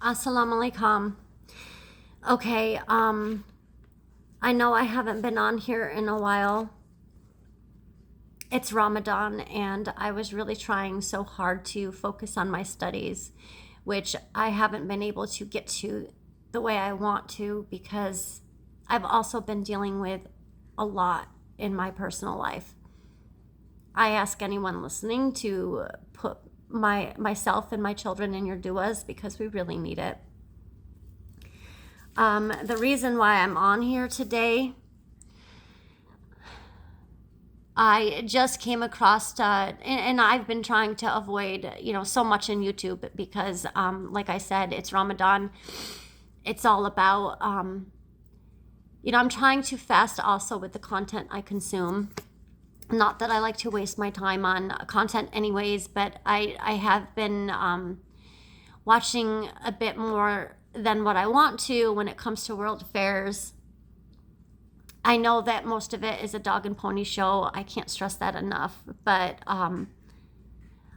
Assalamu alaikum. Okay, I know I haven't been on here in a while. It's Ramadan, and I was really trying so hard to focus on my studies, which I haven't been able to get to the way I want to because I've also been dealing with a lot in my personal life. I ask anyone listening to put myself and my children in your duas because we really need it. The reason why I'm on here today, I just came across, and I've been trying to avoid, so much in YouTube because, like I said, it's Ramadan. It's all about, I'm trying to fast also with the content I consume. Not that I like to waste my time on content anyways, but I have been watching a bit more than what I want to when it comes to world affairs. I know that most of it is a dog and pony show. I can't stress that enough, but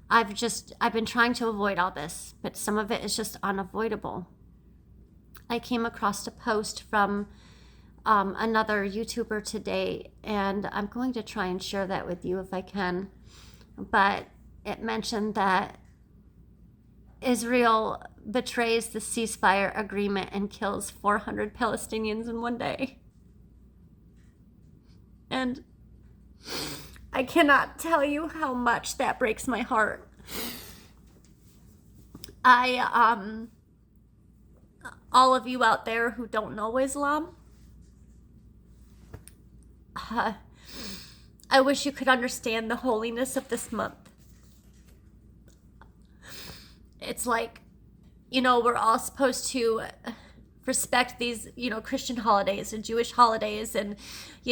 I've been trying to avoid all this, but some of it is just unavoidable. I came across a post from another YouTuber today, and I'm going to try and share that with you if I can. But it mentioned that Israel betrays the ceasefire agreement and kills 400 Palestinians in one day. And I cannot tell you how much that breaks my heart. All of you out there who don't know Islam, I wish you could understand the holiness of this month. It's like, we're all supposed to respect these, Christian holidays and Jewish holidays and,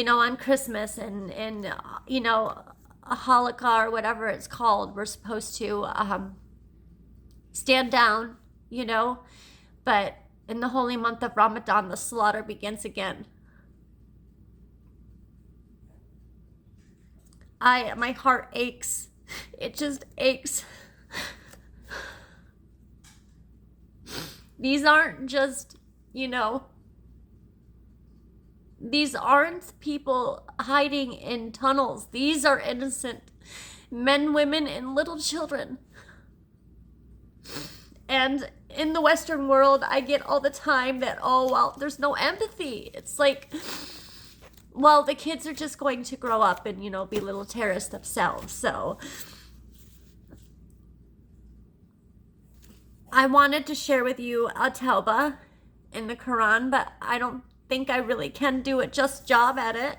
on Christmas and a Hanukkah or whatever it's called, we're supposed to stand down, but in the holy month of Ramadan, the slaughter begins again. My heart aches. It just aches. These aren't just, these aren't people hiding in tunnels. These are innocent men, women, and little children. And in the Western world, I get all the time that, there's no empathy. It's like, well, the kids are just going to grow up and, be little terrorists themselves. So I wanted to share with you a tawbah in the Quran, but I don't think I really can do a just job at it.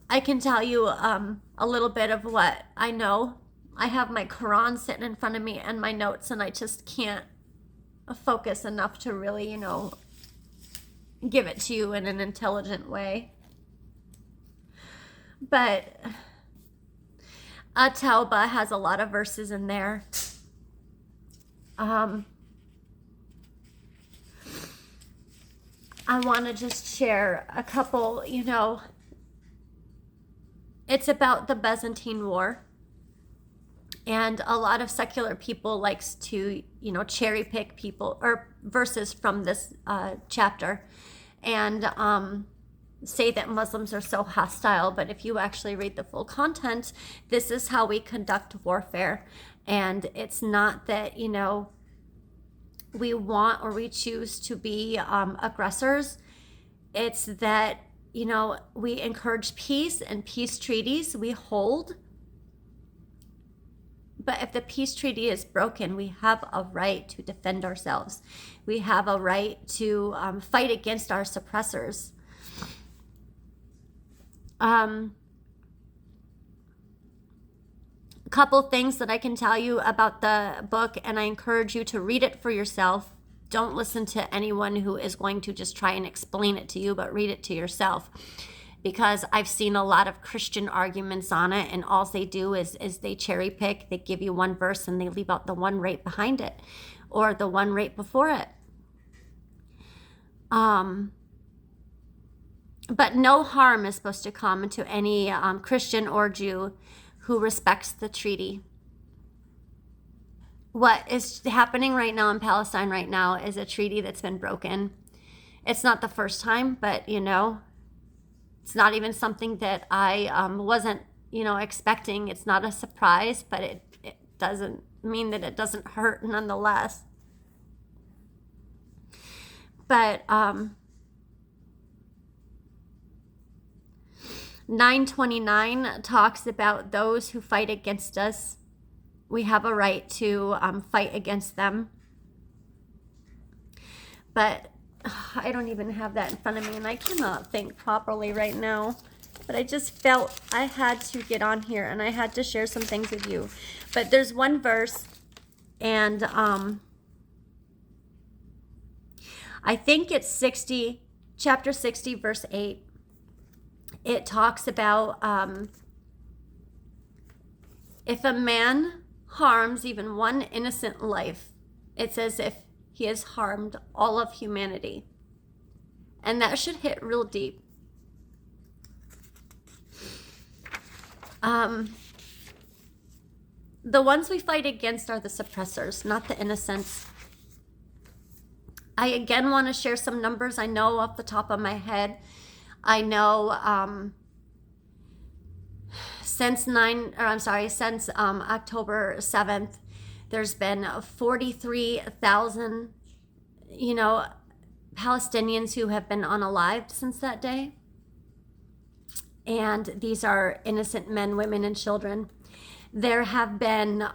I can tell you a little bit of what I know. I have my Quran sitting in front of me and my notes, and I just can't focus enough to really, give it to you in an intelligent way. But Tawbah has a lot of verses in there. I want to just share a couple, it's about the Byzantine War. And a lot of secular people likes to, cherry pick people or verses from this chapter and say that Muslims are so hostile. But if you actually read the full content, this is how we conduct warfare. And it's not that, we want or we choose to be aggressors. It's that, we encourage peace and peace treaties we hold. But if the peace treaty is broken, we have a right to defend ourselves. We have a right to fight against our suppressors. A couple things that I can tell you about the book, and I encourage you to read it for yourself. Don't listen to anyone who is going to just try and explain it to you, but read it to yourself. Because I've seen a lot of Christian arguments on it, and all they do is they cherry pick. They give you one verse and they leave out the one right behind it or the one right before it. But no harm is supposed to come to any Christian or Jew who respects the treaty. what is happening right now in Palestine right now is a treaty that's been broken. It's not the first time, but it's not even something that I wasn't expecting. It's not a surprise, but it doesn't mean that it doesn't hurt nonetheless. But 929 talks about those who fight against us. We have a right to fight against them. But I don't even have that in front of me, and I cannot think properly right now. But I just felt I had to get on here, and I had to share some things with you. But there's one verse, and I think it's chapter 60, verse 8. It talks about if a man harms even one innocent life, it's as if he has harmed all of humanity. And that should hit real deep. The ones we fight against are the suppressors, not the innocents. I again want to share some numbers I know off the top of my head. I know since October 7th, there's been 43,000, Palestinians who have been unalived since that day. And these are innocent men, women, and children. There have been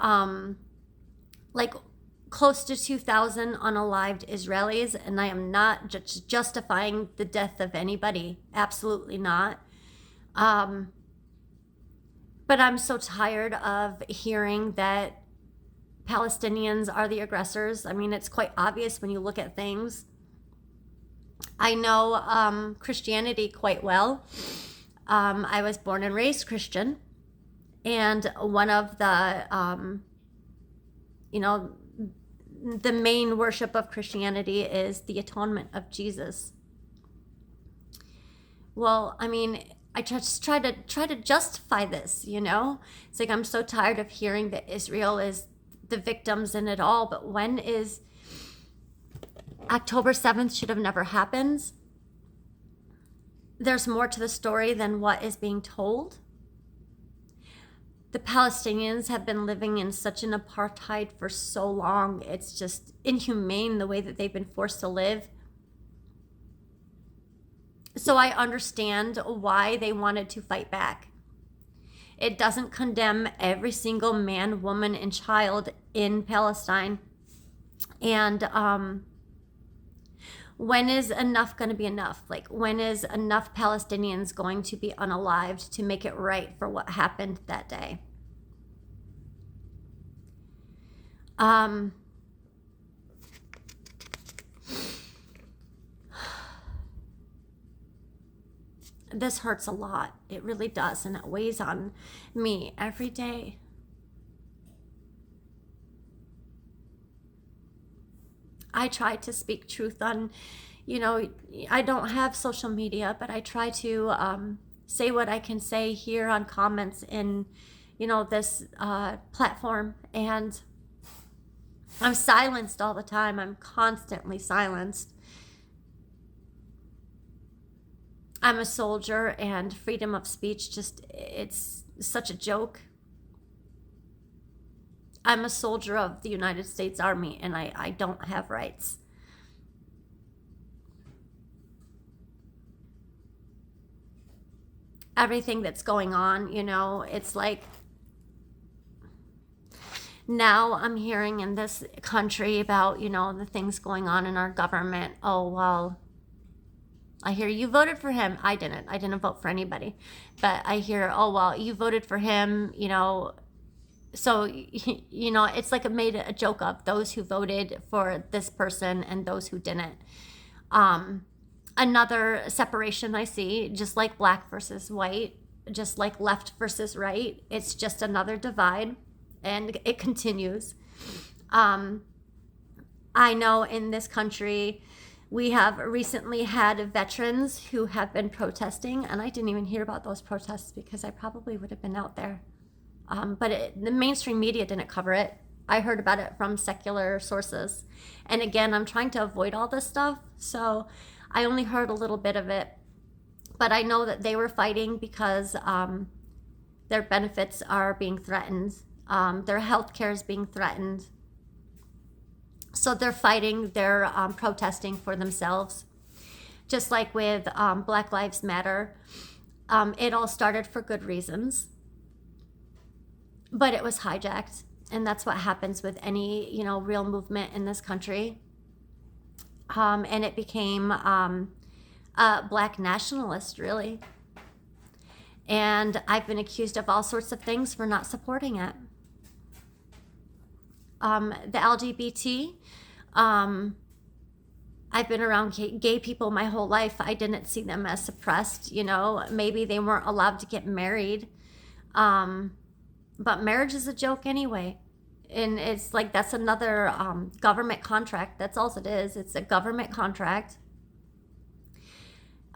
close to 2,000 unalived Israelis, and I am not justifying the death of anybody. Absolutely not. But I'm so tired of hearing that Palestinians are the aggressors. I mean, it's quite obvious when you look at things. I know Christianity quite well. I was born and raised Christian, and one of the the main worship of Christianity is the atonement of Jesus. Well, I mean, I just try to justify this, It's like I'm so tired of hearing that Israel is the victims in it all, but when is October 7th should have never happened. There's more to the story than what is being told. The Palestinians have been living in such an apartheid for so long. It's just inhumane the way that they've been forced to live. So I understand why they wanted to fight back. It doesn't condemn every single man, woman, and child in Palestine. And when is enough going to be enough? Like, when is enough Palestinians going to be unalived to make it right for what happened that day? This hurts a lot. It really does, and it weighs on me every day. I try to speak truth on, I don't have social media, but I try to say what I can say here on comments in, this platform. And I'm silenced all the time. I'm constantly silenced. I'm a soldier, and freedom of speech it's such a joke. I'm a soldier of the United States Army, and I don't have rights. Everything that's going on, it's like now I'm hearing in this country about, the things going on in our government. Oh, well, I hear you voted for him. I didn't vote for anybody. But I hear, oh, well, you voted for him, So, it's like it made a joke of those who voted for this person and those who didn't. Another separation I see, just like black versus white, just like left versus right, it's just another divide, and it continues. I know in this country, we have recently had veterans who have been protesting, and I didn't even hear about those protests because I probably would have been out there. But the mainstream media didn't cover it. I heard about it from secular sources. And again, I'm trying to avoid all this stuff, so I only heard a little bit of it. But I know that they were fighting because their benefits are being threatened, their health care is being threatened. So they're fighting, they're protesting for themselves. Just like with Black Lives Matter, it all started for good reasons, but it was hijacked. And that's what happens with any, real movement in this country. And it became a Black nationalist, really. And I've been accused of all sorts of things for not supporting it. The LGBT, I've been around gay people my whole life. I didn't see them as suppressed, maybe they weren't allowed to get married. But marriage is a joke anyway. And it's like, that's another government contract. That's all it is. It's a government contract.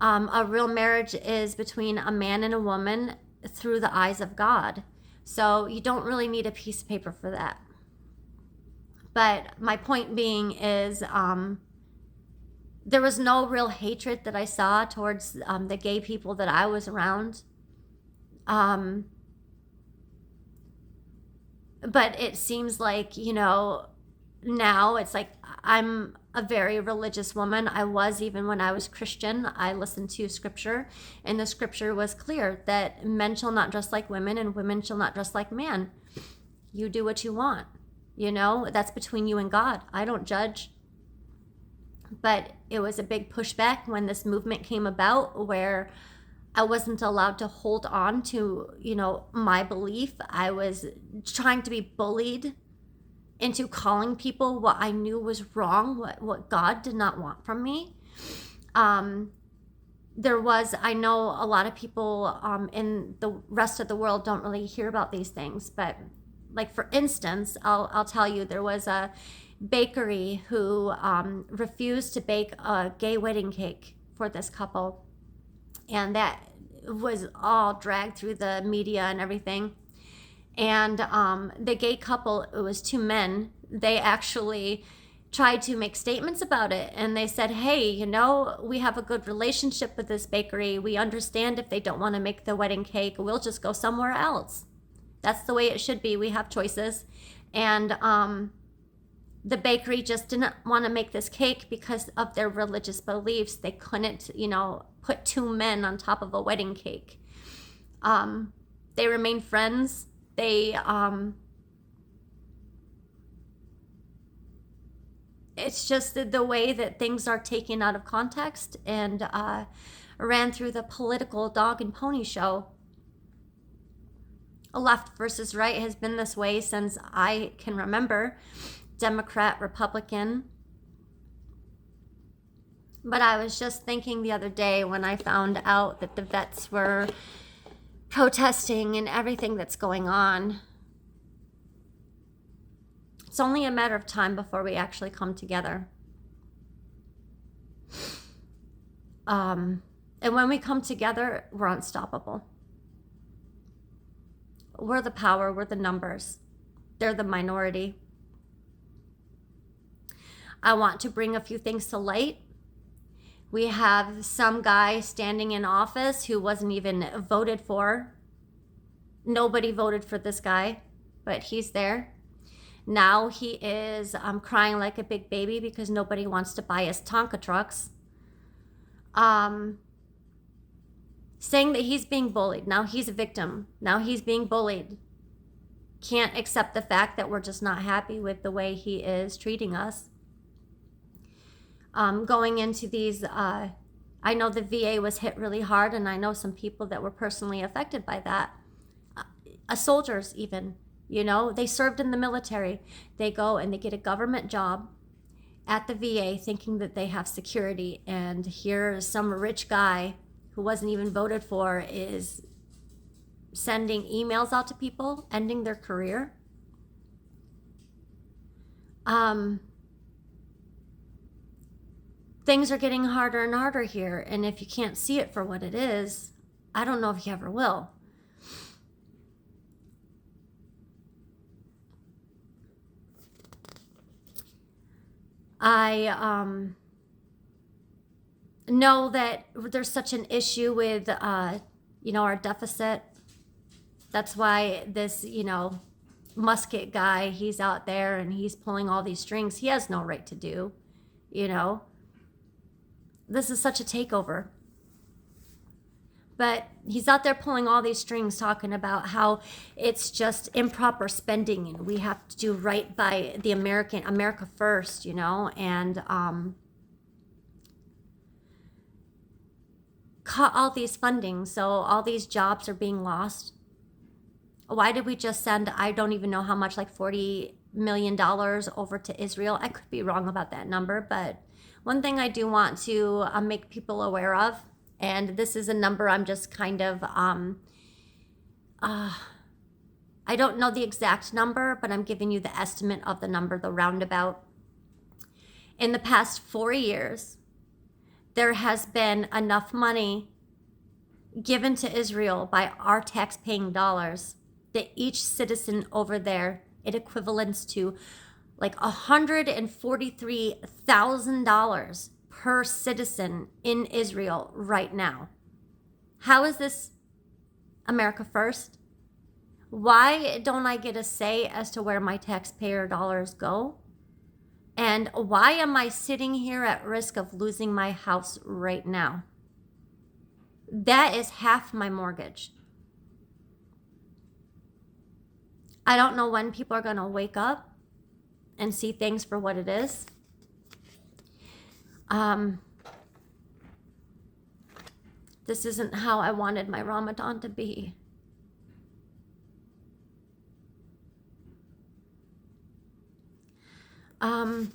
A real marriage is between a man and a woman through the eyes of God. So you don't really need a piece of paper for that. But my point being is there was no real hatred that I saw towards the gay people that I was around. But it seems like, now it's like I'm a very religious woman. I was even when I was Christian. I listened to scripture, and the scripture was clear that men shall not dress like women and women shall not dress like men. You do what you want. That's between you and God. I don't judge. But it was a big pushback when this movement came about where I wasn't allowed to hold on to, my belief. I was trying to be bullied into calling people what I knew was wrong, what God did not want from me. I know a lot of people in the rest of the world don't really hear about these things, but like for instance, I'll tell you, there was a bakery who refused to bake a gay wedding cake for this couple, and that was all dragged through the media and everything. And the gay couple, it was two men, they actually tried to make statements about it, and they said, hey, we have a good relationship with this bakery. We understand if they don't want to make the wedding cake, we'll just go somewhere else. That's the way it should be. We have choices. And the bakery just didn't want to make this cake because of their religious beliefs. They couldn't, put two men on top of a wedding cake. They remained friends. It's just the way that things are taken out of context and ran through the political dog and pony show. Left versus right has been this way since I can remember. Democrat, Republican. But I was just thinking the other day when I found out that the vets were protesting and everything that's going on. It's only a matter of time before we actually come together. And when we come together, we're unstoppable. We're the power, we're the numbers. They're the minority. I want to bring a few things to light. We have some guy standing in office who wasn't even voted for. Nobody voted for this guy, but he's there. Now he is crying like a big baby because nobody wants to buy his Tonka trucks. Saying that he's being bullied. Now he's a victim. Now he's being bullied. Can't accept the fact that we're just not happy with the way he is treating us. Going into these, I know the VA was hit really hard, and I know some people that were personally affected by that. Soldiers even, they served in the military. They go and they get a government job at the VA thinking that they have security, and here's some rich guy who wasn't even voted for is sending emails out to people, ending their career. Things are getting harder and harder here, and if you can't see it for what it is, I don't know if you ever will. I know that there's such an issue with, our deficit. That's why this, Musket guy, he's out there and he's pulling all these strings. He has no right to do, you know. This is such a takeover. But he's out there pulling all these strings, talking about how it's just improper spending and we have to do right by the America first, and cut all these funding. So all these jobs are being lost. Why did we just send, I don't even know how much, like $40 million over to Israel? I could be wrong about that number, but one thing I do want to make people aware of, and this is a number I'm just kind of, I don't know the exact number, but I'm giving you the estimate of the number, the roundabout. In the past 4 years, there has been enough money given to Israel by our tax-paying dollars that each citizen over there, it equivalents to like $143,000 per citizen in Israel right now. How is this America first? Why don't I get a say as to where my taxpayer dollars go? And why am I sitting here at risk of losing my house right now? That is half my mortgage. I don't know when people are going to wake up and see things for what it is. This isn't how I wanted my Ramadan to be. I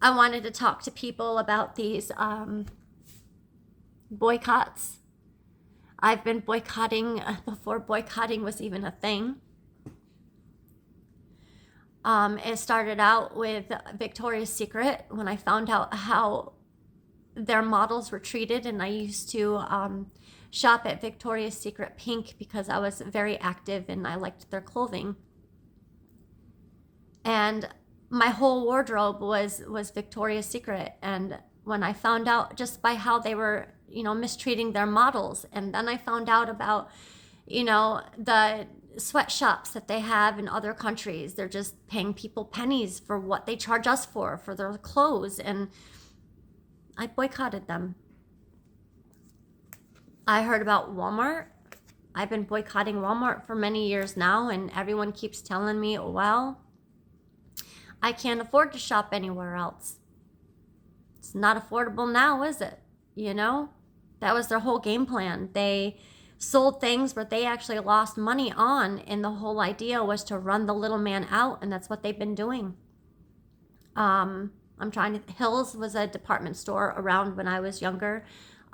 wanted to talk to people about these boycotts. I've been boycotting before boycotting was even a thing. It started out with Victoria's Secret when I found out how their models were treated, and I used to shop at Victoria's Secret Pink because I was very active and I liked their clothing. And my whole wardrobe was Victoria's Secret, and when I found out just by how they were, mistreating their models, and then I found out about, the sweatshops that they have in other countries. They're just paying people pennies for what they charge us for their clothes, and I boycotted them. I heard about Walmart. I've been boycotting Walmart for many years now, and everyone keeps telling me, well, I can't afford to shop anywhere else. It's not affordable now, is it? That was their whole game plan. They sold things but they actually lost money on, and the whole idea was to run the little man out, and that's what they've been doing. Hills was a department store around when I was younger.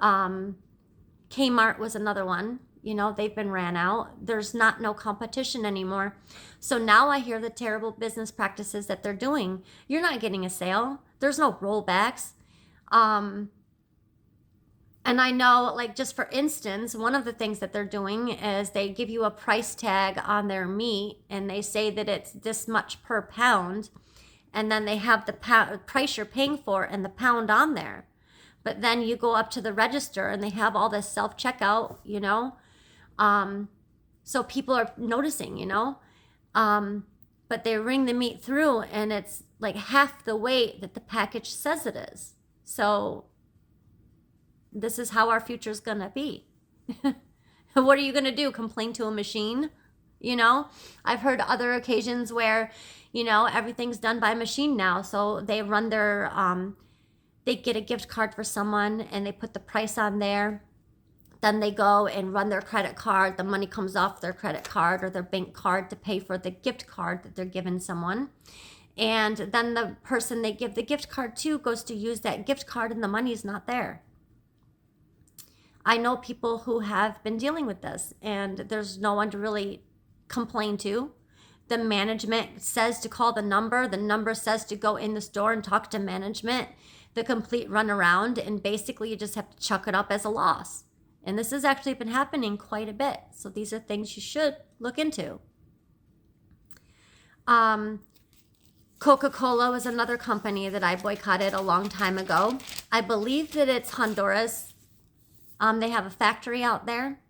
Kmart was another one. They've been ran out. There's no competition anymore. So now I hear the terrible business practices that they're doing. You're not getting a sale. There's no rollbacks. And I know, like, just for instance, one of the things that they're doing is they give you a price tag on their meat and they say that it's this much per pound. And then they have the price you're paying for and the pound on there. But then you go up to the register and they have all this self-checkout, so people are noticing, but they ring the meat through and it's like half the weight that the package says it is. So this is how our future is going to be. What are you going to do? Complain to a machine? I've heard other occasions where, everything's done by machine now. So they run their, they get a gift card for someone and they put the price on there. Then they go and run their credit card. The money comes off their credit card or their bank card to pay for the gift card that they're giving someone. And then the person they give the gift card to goes to use that gift card and the money's not there. I know people who have been dealing with this and there's no one to really complain to. The management says to call the number says to go in the store and talk to management, the complete runaround, and basically you just have to chalk it up as a loss. And this has actually been happening quite a bit. So these are things you should look into. Coca-Cola was another company that I boycotted a long time ago. I believe that it's Honduras. They have a factory out there.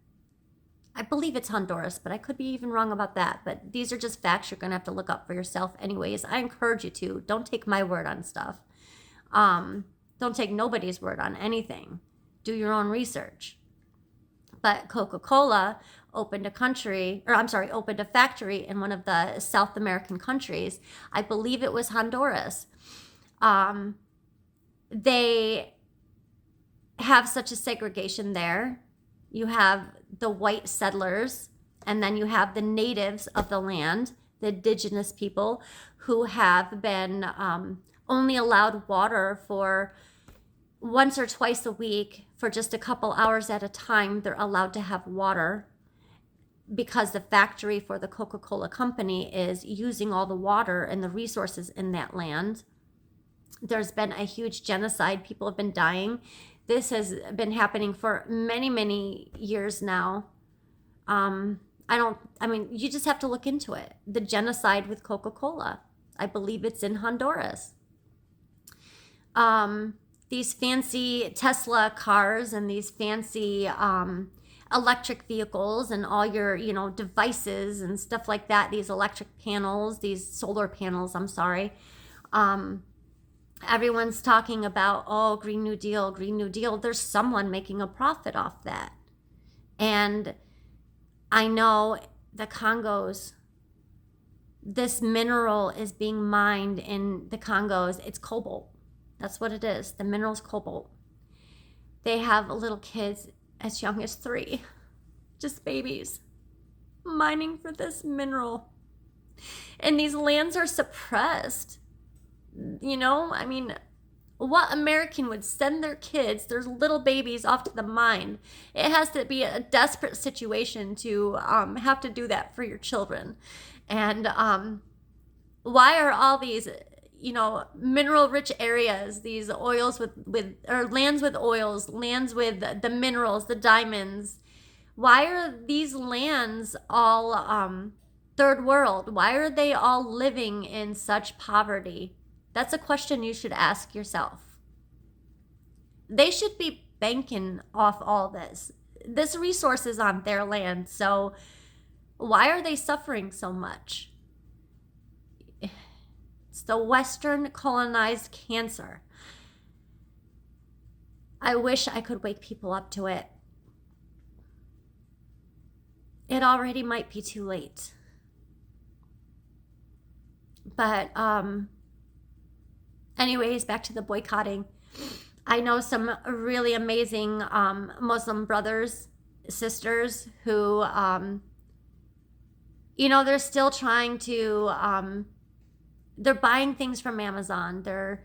I believe it's Honduras, but I could be even wrong about that. But these are just facts you're going to have to look up for yourself anyways. I encourage you to. Don't take my word on stuff. Don't take nobody's word on anything. Do your own research. But Coca-Cola opened a factory in one of the South American countries. I believe it was Honduras. They have such a segregation there. You have the white settlers, and then you have the natives of the land, the indigenous people, who have been only allowed water for once or twice a week for just a couple hours at a time. They're allowed to have water because the factory for the Coca-Cola company is using all the water and the resources in that land. There's been a huge genocide. People have been dying. This has been happening for many, many years now. You just have to look into it. The genocide with Coca-Cola. I believe it's in Honduras. These fancy Tesla cars and these fancy electric vehicles and all your, devices and stuff like that, these electric panels, these solar panels, I'm sorry. Everyone's talking about, oh, Green New Deal, Green New Deal. There's someone making a profit off that. And I know the Congos, this mineral is being mined in the Congos. It's cobalt. That's what it is. The mineral's cobalt. They have little kids as young as 3, just babies, mining for this mineral. And these lands are suppressed. What American would send their kids, their little babies, off to the mine? It has to be a desperate situation to have to do that for your children. And why are all these, mineral-rich areas, these oils or lands with oils, lands with the minerals, the diamonds, why are these lands all third world? Why are they all living in such poverty? That's a question you should ask yourself. They should be banking off all this. This resource is on their land, so why are they suffering so much? It's the Western colonized cancer. I wish I could wake people up to it. It already might be too late. But, anyways, back to the boycotting. I know some really amazing Muslim brothers, sisters who, they're still trying to, they're buying things from Amazon. They're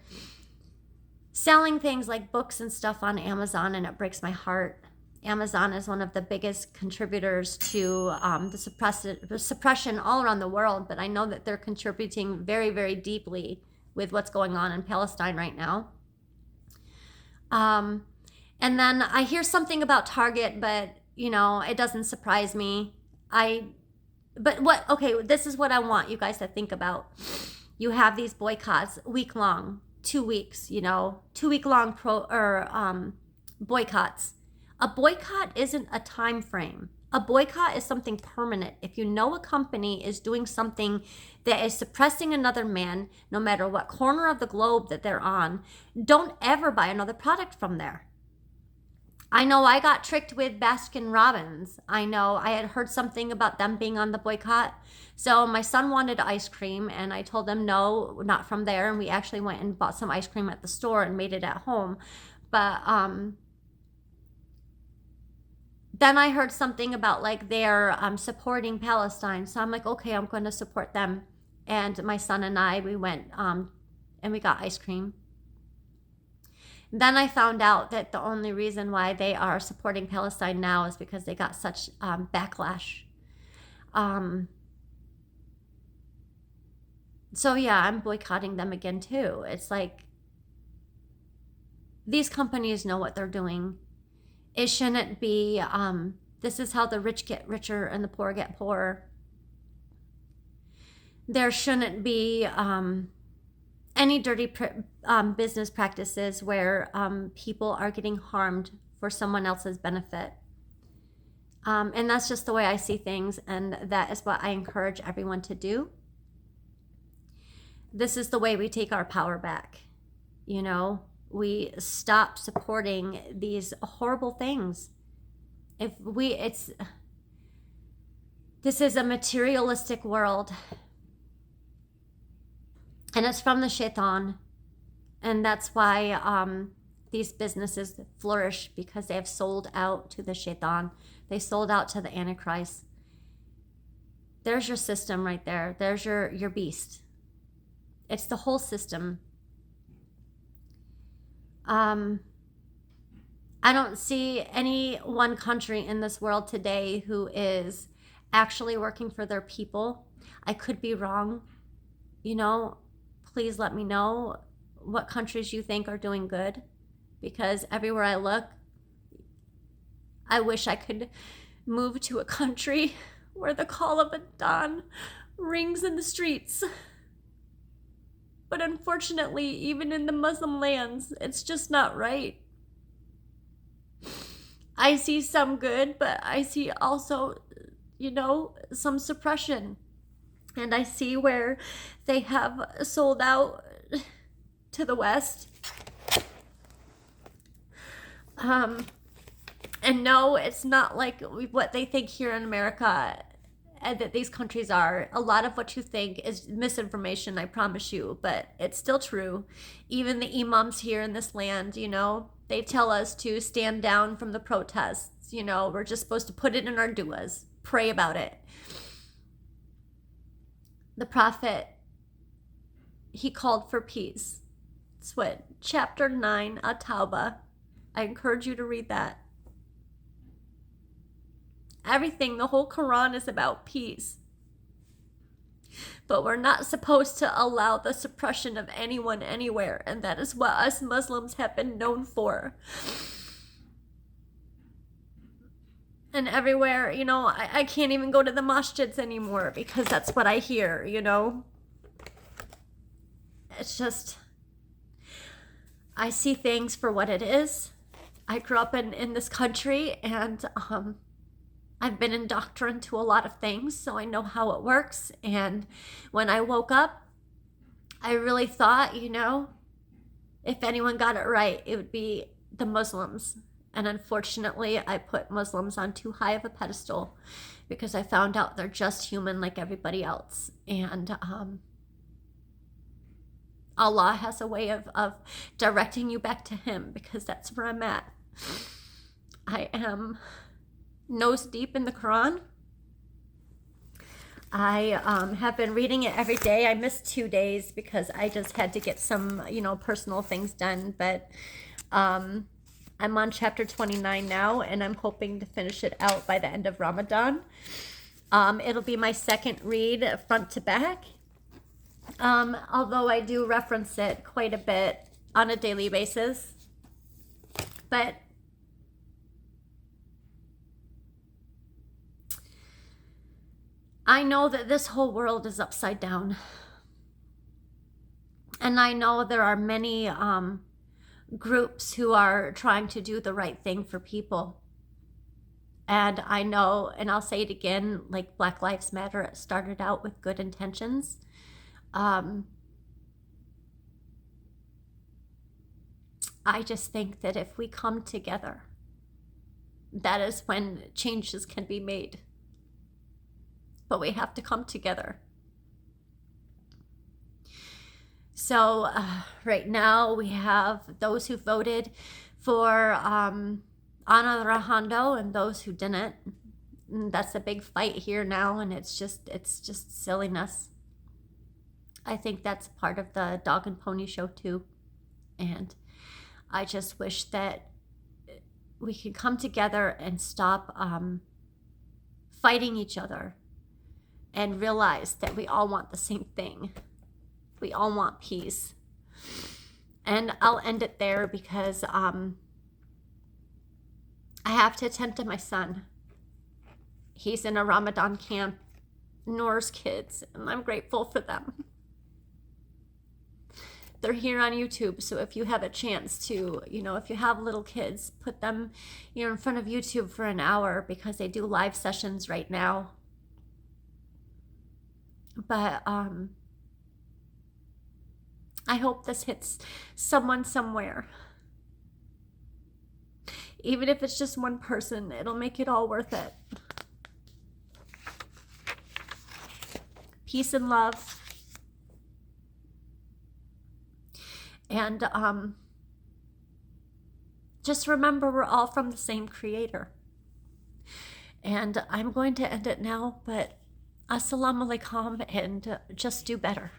selling things like books and stuff on Amazon, and it breaks my heart. Amazon is one of the biggest contributors to the suppression all around the world, but I know that they're contributing very, very deeply with what's going on in Palestine right now. And then I hear something about Target, but, it doesn't surprise me. This is what I want you guys to think about. You have these boycotts, week-long, 2 weeks, 2-week-long boycotts. A boycott isn't a time frame. A boycott is something permanent. If you know a company is doing something that is suppressing another man, no matter what corner of the globe that they're on, don't ever buy another product from there. I know I got tricked with Baskin Robbins. I know I had heard something about them being on the boycott. So my son wanted ice cream, and I told him no, not from there. And we actually went and bought some ice cream at the store and made it at home. But then I heard something about they're supporting Palestine. So I'm like, okay, I'm going to support them. And my son and I, we went and we got ice cream. Then I found out that the only reason why they are supporting Palestine now is because they got such backlash. So yeah, I'm boycotting them again too. It's like these companies know what they're doing. It shouldn't be, this is how the rich get richer and the poor get poorer. There shouldn't be any dirty business practices where people are getting harmed for someone else's benefit. And that's just the way I see things, and that is what I encourage everyone to do. This is the way we take our power back. You know, we stop supporting these horrible things. This is a materialistic world, and it's from the shaitan, and that's why these businesses flourish, because they have sold out to the shaitan. They sold out to the Antichrist. There's your system right there. There's your beast. It's the whole system. I don't see any one country in this world today who is actually working for their people. I could be wrong. You know, please let me know what countries you think are doing good, because everywhere I look, I wish I could move to a country where the call of a dawn rings in the streets. But unfortunately, even in the Muslim lands, it's just not right. I see some good, but I see also, some suppression. And I see where they have sold out to the West. And no, it's not like what they think here in America and that these countries are. A lot of what you think is misinformation, I promise you, but it's still true. Even the imams here in this land, they tell us to stand down from the protests. We're just supposed to put it in our duas, pray about it. The prophet, he called for peace. It's what, chapter 9, At-Tawbah. I encourage you to read that. Everything, the whole Quran is about peace. But we're not supposed to allow the suppression of anyone anywhere, and that is what us Muslims have been known for. And everywhere, I can't even go to the masjids anymore because that's what I hear, It's just, I see things for what it is. I grew up in this country, and I've been indoctrinated to a lot of things, so I know how it works. And when I woke up, I really thought, if anyone got it right, it would be the Muslims. And unfortunately, I put Muslims on too high of a pedestal because I found out they're just human like everybody else. And Allah has a way of directing you back to Him, because that's where I'm at. I am nose deep in the Quran. I have been reading it every day. I missed 2 days because I just had to get some, personal things done. But I'm on chapter 29 now, and I'm hoping to finish it out by the end of Ramadan. It'll be my second read front to back. Although I do reference it quite a bit on a daily basis. But I know that this whole world is upside down. And I know there are many groups who are trying to do the right thing for people. And I know, and I'll say it again, like Black Lives Matter, it started out with good intentions. I just think that if we come together, that is when changes can be made. But we have to come together. So right now we have those who voted for Ana Rajando and those who didn't. And that's a big fight here now, and it's just silliness. I think that's part of the dog and pony show too. And I just wish that we could come together and stop fighting each other and realize that we all want the same thing. We all want peace. And I'll end it there because I have to attend to my son. He's in a Ramadan camp, Noor's kids, and I'm grateful for them. they're here on YouTube. So if you have a chance to, if you have little kids, put them, in front of YouTube for an hour, because they do live sessions right now. But I hope this hits someone somewhere. Even if it's just one person, it'll make it all worth it. Peace and love. And just remember, we're all from the same creator. And I'm going to end it now, but assalamu alaikum, and just do better.